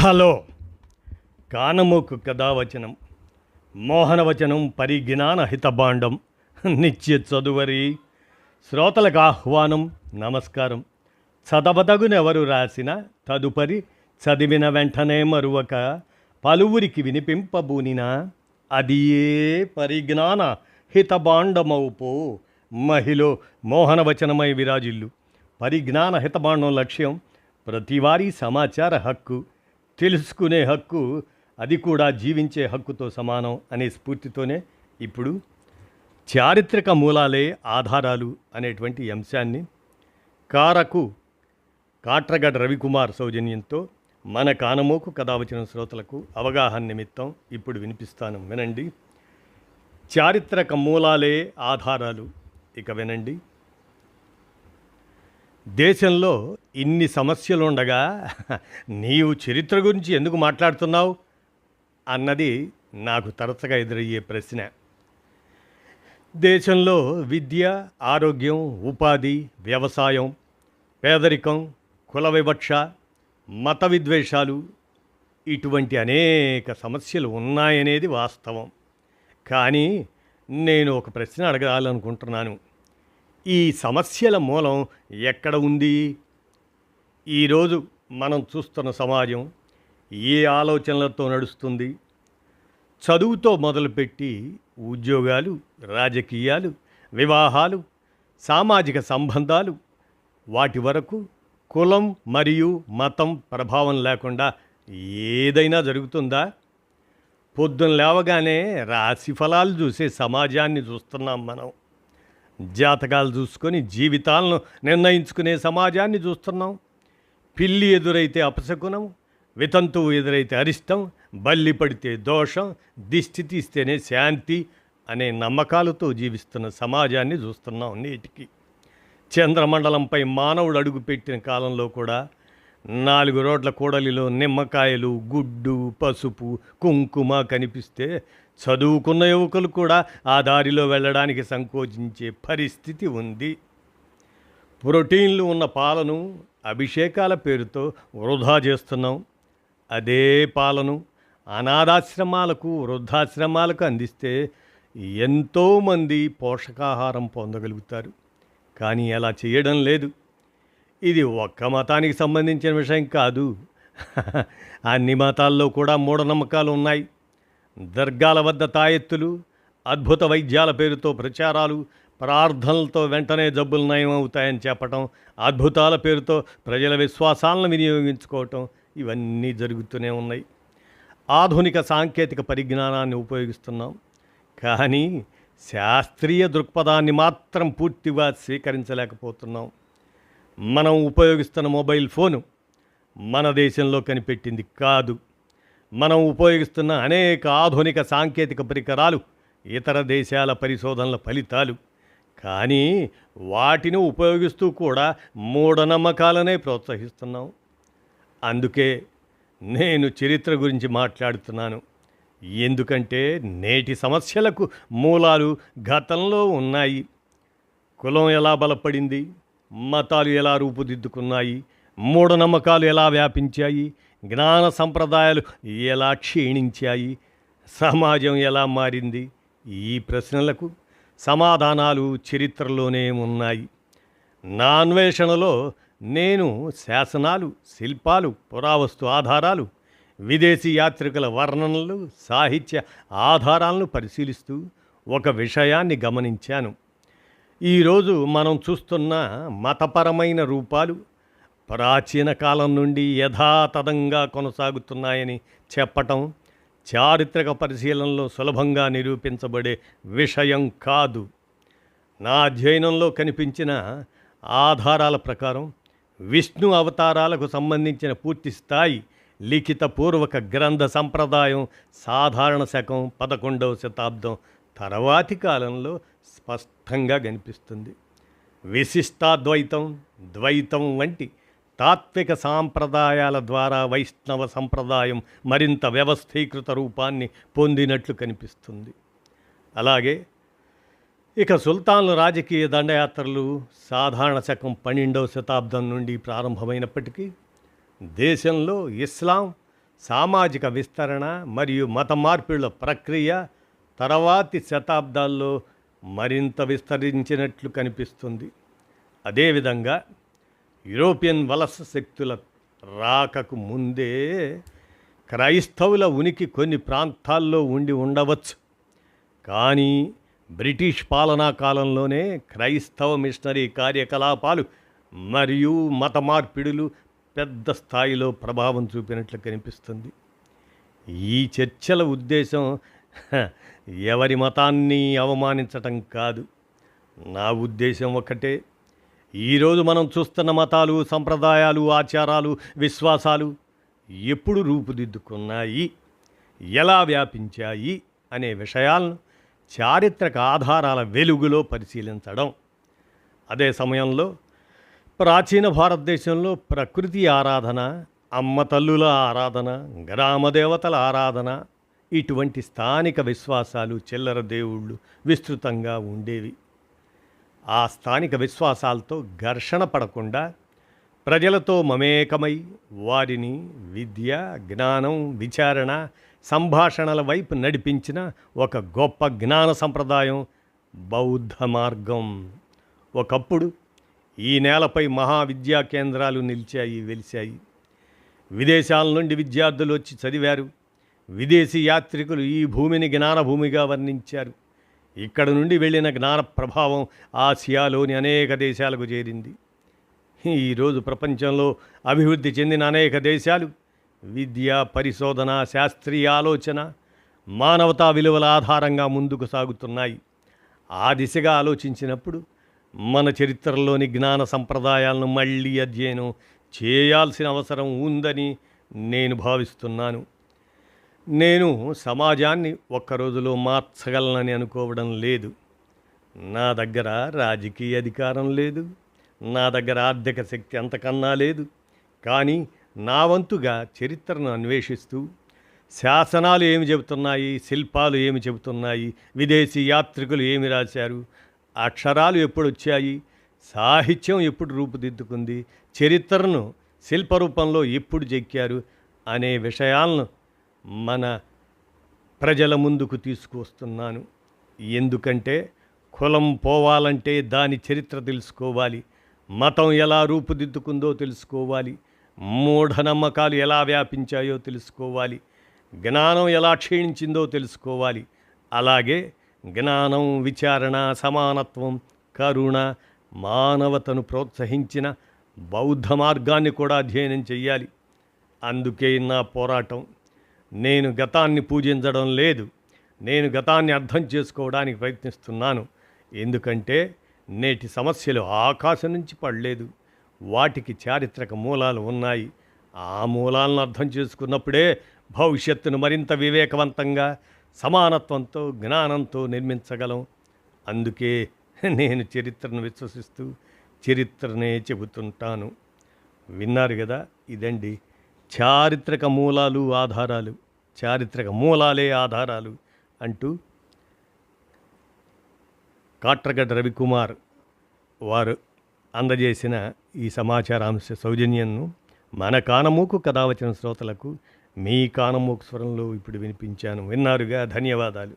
Hello కానమోకు కథావచనం మోహనవచనం పరిజ్ఞాన హితభాండం నిత్య చదువరి శ్రోతలకు ఆహ్వానం నమస్కారం. చదవదగునెవరు రాసిన తదుపరి చదివిన వెంటనే మరువక పలువురికి వినిపింపబూనిన అది ఏ పరిజ్ఞాన హితభాండమవుపో మహిళ మోహనవచనమై విరాజిల్లు. పరిజ్ఞాన హితభాండం లక్ష్యం ప్రతివారీ సమాచార హక్కు, తెలుసుకునే హక్కు, అది కూడా జీవించే హక్కుతో సమానం అనే స్ఫూర్తితోనే ఇప్పుడు చారిత్రక మూలాలే ఆధారాలు అనేటువంటి అంశాన్ని కాట్రగడ్డ రవికుమార్ సౌజన్యంతో మన కానమోకు కథావచనం శ్రోతలకు అవగాహన నిమిత్తం ఇప్పుడు వినిపిస్తాను, వినండి. చారిత్రక మూలాలే ఆధారాలు. ఇక వినండి. దేశంలో ఇన్ని సమస్యలుండగా నీవు చరిత్ర గురించి ఎందుకు మాట్లాడుతున్నావు అన్నది నాకు తరచుగా ఎదురయ్యే ప్రశ్న. దేశంలో విద్య, ఆరోగ్యం, ఉపాధి, వ్యవసాయం, పేదరికం, కుల వివక్ష, మత విద్వేషాలు, ఇటువంటి అనేక సమస్యలు ఉన్నాయనేది వాస్తవం. కానీ నేను ఒక ప్రశ్న అడగాలనుకుంటున్నాను. ఈ సమస్యల మూలం ఎక్కడ ఉంది? ఈరోజు మనం చూస్తున్న సమాజం ఏ ఆలోచనలతో నడుస్తుంది? చదువుతో మొదలుపెట్టి ఉద్యోగాలు, రాజకీయాలు, వివాహాలు, సామాజిక సంబంధాలు, వాటి వరకు కులం మరియు మతం ప్రభావం లేకుండా ఏదైనా జరుగుతుందా? పొద్దున లేవగానే రాశి ఫలాలు చూసే సమాజాన్ని చూస్తున్నాం మనం. జాతకాలు చూసుకొని జీవితాలను నిర్ణయించుకునే సమాజాన్ని చూస్తున్నాం. పిల్లి ఎదురైతే అపశకునం, వితంతువు ఎదురైతే అరిష్టం, బల్లి పడితే దోషం, దిష్టి తీస్తేనే శాంతి అనే నమ్మకాలతో జీవిస్తున్న సమాజాన్ని చూస్తున్నాం నేటికి. చంద్రమండలంపై మానవుడు అడుగుపెట్టిన కాలంలో కూడా 4 రోడ్ల కూడలిలో నిమ్మకాయలు, గుడ్డు, పసుపు, కుంకుమ కనిపిస్తే చదువుకున్న యువకులు కూడా ఆ దారిలో వెళ్ళడానికి సంకోచించే పరిస్థితి ఉంది. ప్రోటీన్లు ఉన్న పాలను అభిషేకాల పేరుతో వృధా చేస్తున్నాం. అదే పాలను అనాథాశ్రమాలకు, వృద్ధాశ్రమాలకు అందిస్తే ఎంతోమంది పోషకాహారం పొందగలుగుతారు. కానీ అలా చేయడం లేదు. ఇది ఒక్క మతానికి సంబంధించిన విషయం కాదు. అన్ని మతాల్లో కూడా మూఢనమ్మకాలు ఉన్నాయి. దర్గాల వద్ద తాయెత్తులు, అద్భుత వైద్యాల పేరుతో ప్రచారాలు, ప్రార్థనలతో వెంటనే జబ్బులు నయమవుతాయని చెప్పటం, అద్భుతాల పేరుతో ప్రజల విశ్వాసాలను వినియోగించుకోవటం, ఇవన్నీ జరుగుతూనే ఉన్నాయి. ఆధునిక సాంకేతిక పరిజ్ఞానాన్ని ఉపయోగిస్తున్నాం. కానీ శాస్త్రీయ దృక్పథాన్ని మాత్రం పూర్తిగా స్వీకరించలేకపోతున్నాం. మనం ఉపయోగిస్తున్న మొబైల్ ఫోను మన దేశంలో కనిపెట్టింది కాదు. మనం ఉపయోగిస్తున్న అనేక ఆధునిక సాంకేతిక పరికరాలు ఇతర దేశాల పరిశోధనల ఫలితాలు. కానీ వాటిని ఉపయోగిస్తూ కూడా మూఢనమ్మకాలనే ప్రోత్సహిస్తున్నాం. అందుకే నేను చరిత్ర గురించి మాట్లాడుతున్నాను. ఎందుకంటే నేటి సమస్యలకు మూలాలు గతంలో ఉన్నాయి. కులం ఎలా బలపడింది, మతాలు ఎలా రూపుదిద్దుకున్నాయి, మూఢనమ్మకాలు ఎలా వ్యాపించాయి, జ్ఞాన సంప్రదాయాలు ఎలా క్షీణించాయి, సమాజం ఎలా మారింది, ఈ ప్రశ్నలకు సమాధానాలు చరిత్రలోనే ఉన్నాయి. నా అన్వేషణలో నేను శాసనాలు, శిల్పాలు, పురావస్తు ఆధారాలు, విదేశీ యాత్రికుల వర్ణనలు, సాహిత్య ఆధారాలను పరిశీలిస్తూ ఒక విషయాన్ని గమనించాను. ఈరోజు మనం చూస్తున్న మతపరమైన రూపాలు ప్రాచీన కాలం నుండి యథాతథంగా కొనసాగుతున్నాయని చెప్పటం చారిత్రక పరిశీలనలో సులభంగా నిరూపించబడే విషయం కాదు. నా అధ్యయనంలో కనిపించిన ఆధారాల ప్రకారం విష్ణు అవతారాలకు సంబంధించిన పూర్తి స్థాయి లిఖితపూర్వక గ్రంథ సంప్రదాయం సాధారణ శకం 11వ శతాబ్దం తర్వాతి కాలంలో స్పష్టంగా కనిపిస్తుంది. విశిష్టాద్వైతం, ద్వైతం వంటి తాత్విక సాంప్రదాయాల ద్వారా వైష్ణవ సంప్రదాయం మరింత వ్యవస్థీకృత రూపాన్ని పొందినట్లు కనిపిస్తుంది. అలాగే ఇక సుల్తాన్ల రాజకీయ దండయాత్రలు సాధారణ శకం 12వ శతాబ్దం నుండి ప్రారంభమైనప్పటికీ దేశంలో ఇస్లాం సామాజిక విస్తరణ మరియు మత మార్పిడుల ప్రక్రియ తర్వాతి శతాబ్దాల్లో మరింత విస్తరించినట్లు కనిపిస్తుంది. అదేవిధంగా యూరోపియన్ వలస శక్తుల రాకకు ముందే క్రైస్తవుల ఉనికి కొన్ని ప్రాంతాల్లో ఉండి ఉండవచ్చు. కానీ బ్రిటిష్ పాలనా కాలంలోనే క్రైస్తవ మిషనరీ కార్యకలాపాలు మరియు మత మార్పిడులు పెద్ద స్థాయిలో ప్రభావం చూపినట్లు కనిపిస్తుంది. ఈ చర్చల ఉద్దేశం ఎవరి మతాన్ని అవమానించటం కాదు. నా ఉద్దేశం ఒకటే, ఈరోజు మనం చూస్తున్న మతాలు, సంప్రదాయాలు, ఆచారాలు, విశ్వాసాలు ఎప్పుడు రూపుదిద్దుకున్నాయి, ఎలా వ్యాపించాయి అనే విషయాలను చారిత్రక ఆధారాల వెలుగులో పరిశీలించడం. అదే సమయంలో ప్రాచీన భారతదేశంలో ప్రకృతి ఆరాధన, అమ్మ తల్లుల ఆరాధన, గ్రామదేవతల ఆరాధన, ఇటువంటి స్థానిక విశ్వాసాలు, చిల్లర దేవుళ్ళు విస్తృతంగా ఉండేవి. ఆ స్థానిక విశ్వాసాలతో ఘర్షణ పడకుండా ప్రజలతో మమేకమై వారిని విద్య, జ్ఞానం, విచారణ, సంభాషణల వైపు నడిపించిన ఒక గొప్ప జ్ఞాన సంప్రదాయం బౌద్ధ మార్గం. ఒకప్పుడు ఈ నేలపై మహావిద్యా కేంద్రాలు నిలిచాయి, వెలిశాయి. విదేశాల నుండి విద్యార్థులు వచ్చి చదివారు. విదేశీ యాత్రికులు ఈ భూమిని జ్ఞానభూమిగా వర్ణించారు. ఇక్కడ నుండి వెళ్ళిన జ్ఞాన ప్రభావం ఆసియాలోని అనేక దేశాలకు చేరింది. ఈరోజు ప్రపంచంలో అభివృద్ధి చెందిన అనేక దేశాలు విద్య, పరిశోధన, శాస్త్రీయ ఆలోచన, మానవతా విలువల ఆధారంగా ముందుకు సాగుతున్నాయి. ఆ దిశగా ఆలోచించినప్పుడు మన చరిత్రలోని జ్ఞాన సంప్రదాయాలను మళ్ళీ అధ్యయనం చేయాల్సిన అవసరం ఉందని నేను భావిస్తున్నాను. నేను సమాజాన్ని ఒక్క రోజులో మార్చగలనని అనుకోవడం లేదు. నా దగ్గర రాజకీయ అధికారం లేదు, నా దగ్గర ఆర్థిక శక్తి అంతకన్నా లేదు. కానీ నా వంతుగా చరిత్రను అన్వేషిస్తూ శాసనాలు ఏమి చెబుతున్నాయి, శిల్పాలు ఏమి చెబుతున్నాయి, విదేశీ యాత్రికులు ఏమి రాశారు, అక్షరాలు ఎప్పుడు వచ్చాయి, సాహిత్యం ఎప్పుడు రూపుదిద్దుకుంది, చరిత్రను శిల్పరూపంలో ఎప్పుడు చెక్కారు అనే విషయాలను మన ప్రజల ముందుకు తీసుకువస్తున్నాను. ఎందుకంటే కులం పోవాలంటే దాని చరిత్ర తెలుసుకోవాలి, మతం ఎలా రూపుదిద్దుకుందో తెలుసుకోవాలి, మూఢనమ్మకాలు ఎలా వ్యాపించాయో తెలుసుకోవాలి, జ్ఞానం ఎలా క్షీణించిందో తెలుసుకోవాలి. అలాగే జ్ఞానం, విచారణ, సమానత్వం, కరుణ, మానవతను ప్రోత్సహించిన బౌద్ధ మార్గాన్ని కూడా అధ్యయనం చెయ్యాలి. అందుకే నా పోరాటం. నేను గతాన్ని పూజించడం లేదు, నేను గతాన్ని అర్థం చేసుకోవడానికి ప్రయత్నిస్తున్నాను. ఎందుకంటే నేటి సమస్యలు ఆకాశం నుంచి పడలేదు, వాటికి చారిత్రక మూలాలు ఉన్నాయి. ఆ మూలాలను అర్థం చేసుకున్నప్పుడే భవిష్యత్తును మరింత వివేకవంతంగా, సమానత్వంతో, జ్ఞానంతో నిర్మించగలం. అందుకే నేను చరిత్రను విశ్వసిస్తూ చరిత్రనే చెబుతుంటాను. విన్నారు కదా, ఇదండి చారిత్రక మూలాలు, ఆధారాలు, చారిత్రక మూలాలే ఆధారాలు అంటూ కాట్రగడ్డ రవికుమార్ వారు అందజేసిన ఈ సమాచారాంశ సౌజన్యంను మన కానమూకు కథ వచ్చిన శ్రోతలకు మీ కానమూకు స్వరంలో ఇప్పుడు వినిపించాను. విన్నారుగా, ధన్యవాదాలు.